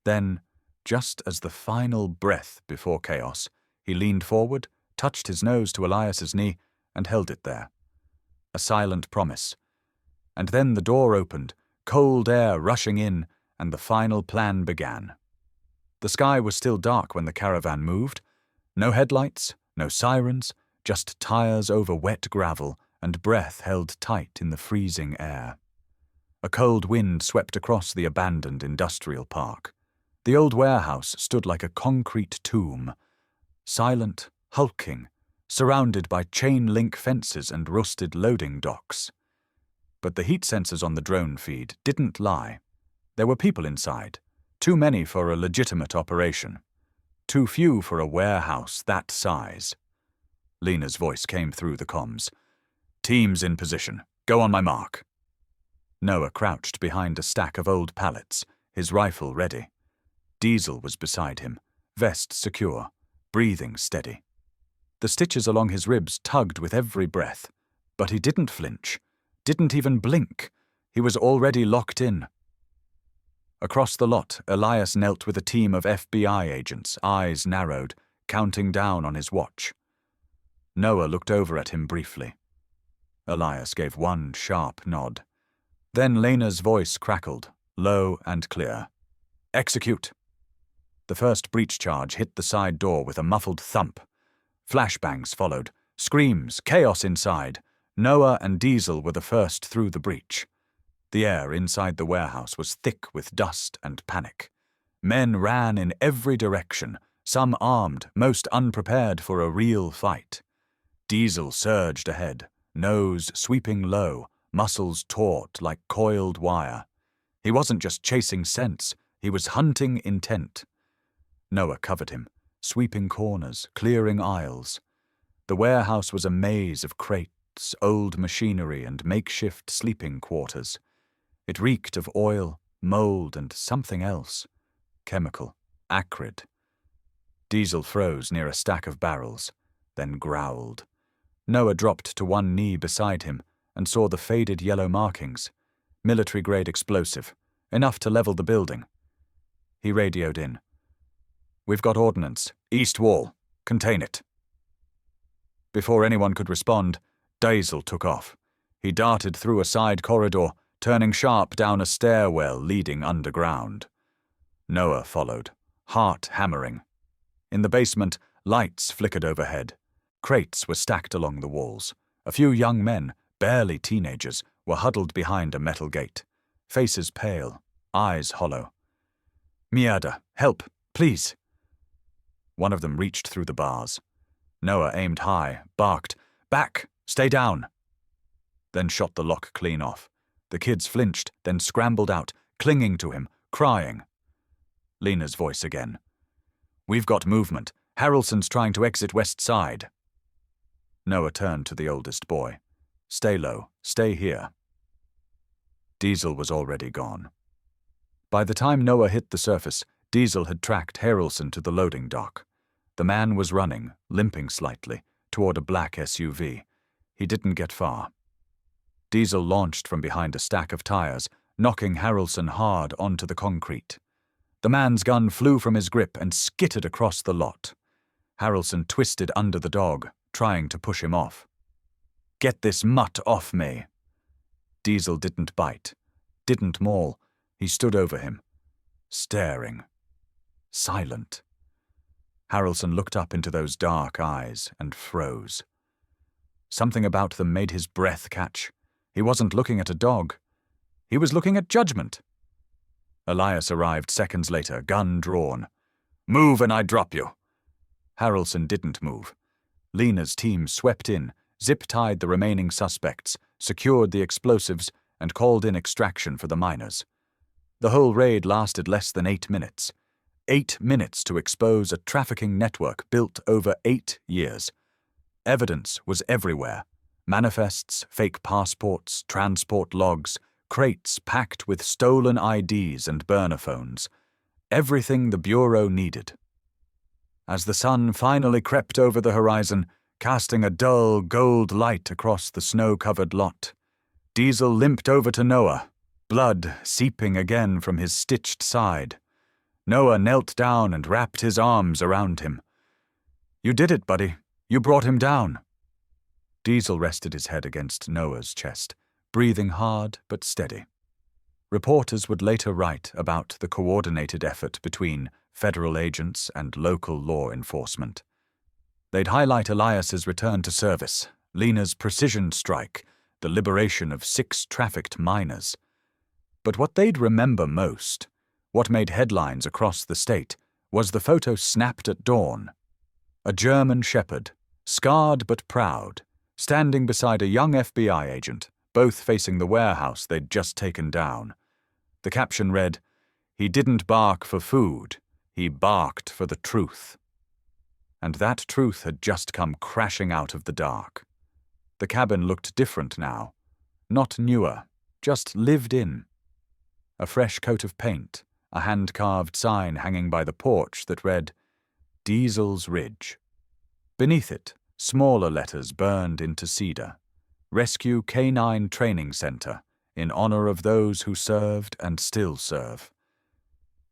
Then, just as the final breath before chaos, he leaned forward, touched his nose to Elias's knee, and held it there. A silent promise. And then the door opened, cold air rushing in, and the final plan began. The sky was still dark when the caravan moved. No headlights, no sirens, just tires over wet gravel and breath held tight in the freezing air. A cold wind swept across the abandoned industrial park. The old warehouse stood like a concrete tomb, silent, hulking, surrounded by chain-link fences and rusted loading docks. But the heat sensors on the drone feed didn't lie. There were people inside, too many for a legitimate operation, too few for a warehouse that size. Lena's voice came through the comms. "Teams in position. Go on my mark." Noah crouched behind a stack of old pallets, his rifle ready. Diesel was beside him, vest secure, breathing steady. The stitches along his ribs tugged with every breath, but he didn't flinch, didn't even blink. He was already locked in. Across the lot, Elias knelt with a team of FBI agents, eyes narrowed, counting down on his watch. Noah looked over at him briefly. Elias gave one sharp nod. Then Lena's voice crackled, low and clear. "Execute." The first breach charge hit the side door with a muffled thump. Flashbangs followed, screams, chaos inside. Noah and Diesel were the first through the breach. The air inside the warehouse was thick with dust and panic. Men ran in every direction, some armed, most unprepared for a real fight. Diesel surged ahead, nose sweeping low, muscles taut like coiled wire. He wasn't just chasing scents, he was hunting intent. Noah covered him, sweeping corners, clearing aisles. The warehouse was a maze of crates, old machinery, and makeshift sleeping quarters. It reeked of oil, mold, and something else. Chemical, acrid. Diesel froze near a stack of barrels, then growled. Noah dropped to one knee beside him and saw the faded yellow markings. Military-grade explosive, enough to level the building. He radioed in. "We've got ordnance. East wall. Contain it." Before anyone could respond, Diesel took off. He darted through a side corridor, turning sharp down a stairwell leading underground. Noah followed, heart hammering. In the basement, lights flickered overhead. Crates were stacked along the walls. A few young men, barely teenagers, were huddled behind a metal gate. Faces pale, eyes hollow. "Mierda, help, please." One of them reached through the bars. Noah aimed high, barked, "Back, stay down," then shot the lock clean off. The kids flinched, then scrambled out, clinging to him, crying. Lena's voice again. We've got movement. Harrelson's trying to exit west side. Noah turned to the oldest boy. Stay low. Stay here. Diesel was already gone. By the time Noah hit the surface, Diesel had tracked Harrelson to the loading dock. The man was running, limping slightly, toward a black SUV. He didn't get far. Diesel launched from behind a stack of tires, knocking Harrelson hard onto the concrete. The man's gun flew from his grip and skittered across the lot. Harrelson twisted under the dog, trying to push him off. Get this mutt off me. Diesel didn't bite, didn't maul. He stood over him, staring, silent. Harrelson looked up into those dark eyes and froze. Something about them made his breath catch. He wasn't looking at a dog. He was looking at judgment. Elias arrived seconds later, gun drawn. Move and I drop you. Harrelson didn't move. Lena's team swept in, zip-tied the remaining suspects, secured the explosives, and called in extraction for the miners. The whole raid lasted less than 8 minutes. 8 minutes to expose a trafficking network built over 8 years. Evidence was everywhere. Manifests, fake passports, transport logs, crates packed with stolen IDs and burner phones. Everything the Bureau needed. As the sun finally crept over the horizon, casting a dull gold light across the snow-covered lot, Diesel limped over to Noah, blood seeping again from his stitched side. Noah knelt down and wrapped his arms around him. You did it, buddy. You brought him down. Diesel rested his head against Noah's chest, breathing hard but steady. Reporters would later write about the coordinated effort between federal agents and local law enforcement. They'd highlight Elias's return to service, Lena's precision strike, the liberation of 6 trafficked miners. But what they'd remember most, what made headlines across the state, was the photo snapped at dawn. A German shepherd, scarred but proud, standing beside a young FBI agent, both facing the warehouse they'd just taken down. The caption read, "He didn't bark for food, he barked for the truth." And that truth had just come crashing out of the dark. The cabin looked different now, not newer, just lived in. A fresh coat of paint, a hand-carved sign hanging by the porch that read, Diesel's Ridge. Beneath it, smaller letters burned into cedar, Rescue Canine Training Center, in honor of those who served and still serve.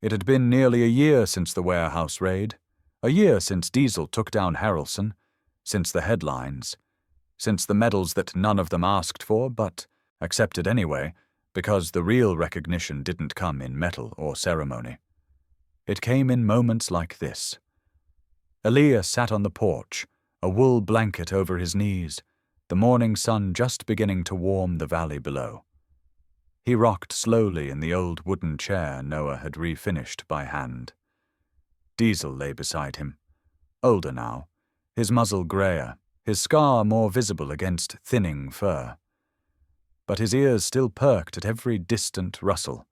It had been nearly a year since the warehouse raid, a year since Diesel took down Harrelson, since the headlines, since the medals that none of them asked for but accepted anyway, because the real recognition didn't come in medal or ceremony. It came in moments like this. Elias sat on the porch, a wool blanket over his knees, the morning sun just beginning to warm the valley below. He rocked slowly in the old wooden chair Noah had refinished by hand. Diesel lay beside him, older now, his muzzle grayer, his scar more visible against thinning fur. But his ears still perked at every distant rustle,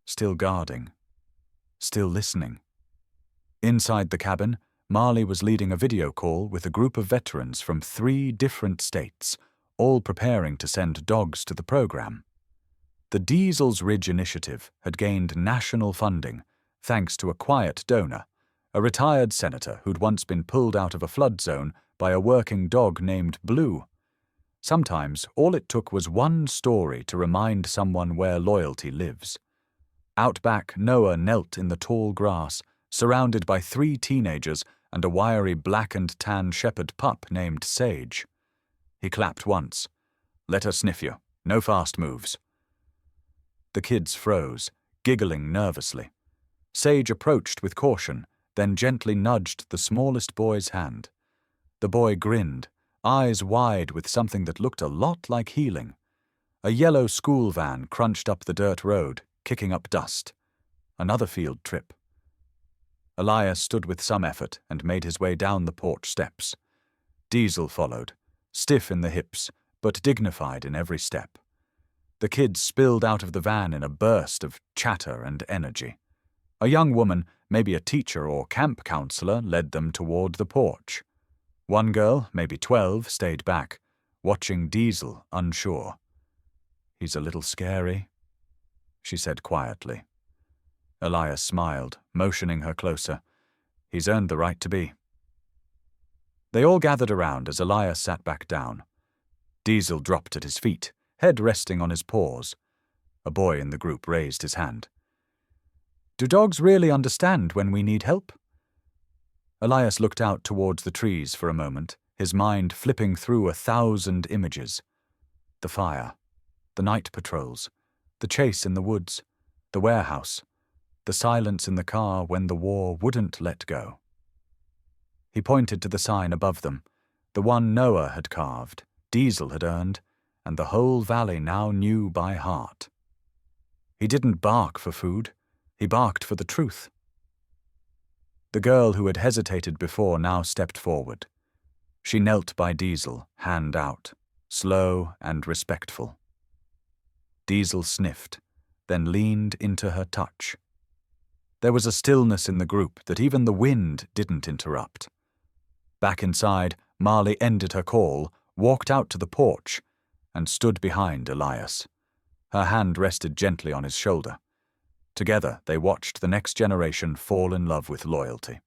still guarding, still listening. Inside the cabin, Marley was leading a video call with a group of veterans from 3 different states, all preparing to send dogs to the program. The Diesel's Ridge initiative had gained national funding thanks to a quiet donor, a retired senator who'd once been pulled out of a flood zone by a working dog named Blue. Sometimes all it took was one story to remind someone where loyalty lives. Out back, Noah knelt in the tall grass, surrounded by 3 teenagers and a wiry black and tan shepherd pup named Sage. He clapped once. Let her sniff you. No fast moves. The kids froze, giggling nervously. Sage approached with caution, then gently nudged the smallest boy's hand. The boy grinned, eyes wide with something that looked a lot like healing. A yellow school van crunched up the dirt road, kicking up dust. Another field trip. Elias stood with some effort and made his way down the porch steps. Diesel followed, stiff in the hips, but dignified in every step. The kids spilled out of the van in a burst of chatter and energy. A young woman, maybe a teacher or camp counselor, led them toward the porch. One girl, maybe 12, stayed back, watching Diesel, unsure. "He's a little scary," she said quietly. Elias smiled, motioning her closer. "He's earned the right to be." They all gathered around as Elias sat back down. Diesel dropped at his feet, head resting on his paws. A boy in the group raised his hand. "Do dogs really understand when we need help?" Elias looked out towards the trees for a moment, his mind flipping through 1,000 images. The fire, the night patrols, the chase in the woods, the warehouse, the silence in the car when the war wouldn't let go. He pointed to the sign above them, the one Noah had carved, Diesel had earned, and the whole valley now knew by heart. He didn't bark for food, he barked for the truth. The girl who had hesitated before now stepped forward. She knelt by Diesel, hand out, slow and respectful. Diesel sniffed, then leaned into her touch. There was a stillness in the group that even the wind didn't interrupt. Back inside, Marley ended her call, walked out to the porch, and stood behind Elias. Her hand rested gently on his shoulder. Together, they watched the next generation fall in love with loyalty.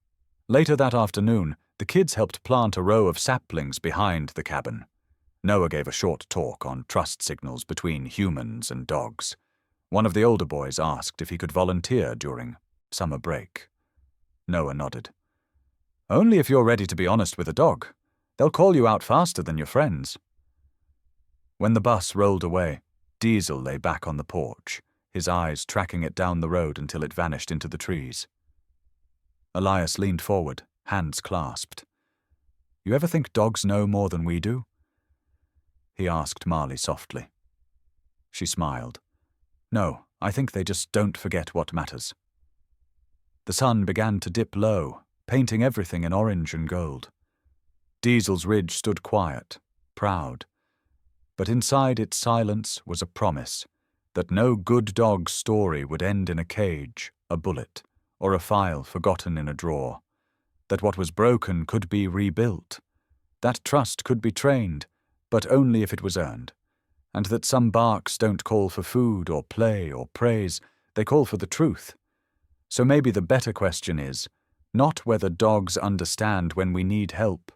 Later that afternoon, the kids helped plant a row of saplings behind the cabin. Noah gave a short talk on trust signals between humans and dogs. One of the older boys asked if he could volunteer during summer break. Noah nodded. "Only if you're ready to be honest with a dog. They'll call you out faster than your friends." When the bus rolled away, Diesel lay back on the porch, his eyes tracking it down the road until it vanished into the trees. Elias leaned forward, hands clasped. "You ever think dogs know more than we do?" he asked Marley softly. She smiled. "No, I think they just don't forget what matters." The sun began to dip low, painting everything in orange and gold. Diesel's ridge stood quiet, proud. But inside its silence was a promise that no good dog's story would end in a cage, a bullet, or a file forgotten in a drawer. That what was broken could be rebuilt. That trust could be trained, but only if it was earned. And that some barks don't call for food or play or praise, they call for the truth. So maybe the better question is, not whether dogs understand when we need help,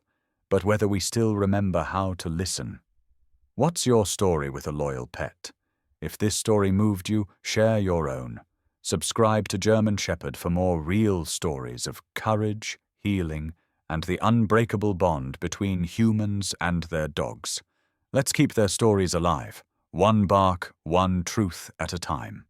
but whether we still remember how to listen. What's your story with a loyal pet? If this story moved you, share your own. Subscribe to German Shepherd for more real stories of courage, healing, and the unbreakable bond between humans and their dogs. Let's keep their stories alive, one bark, one truth at a time.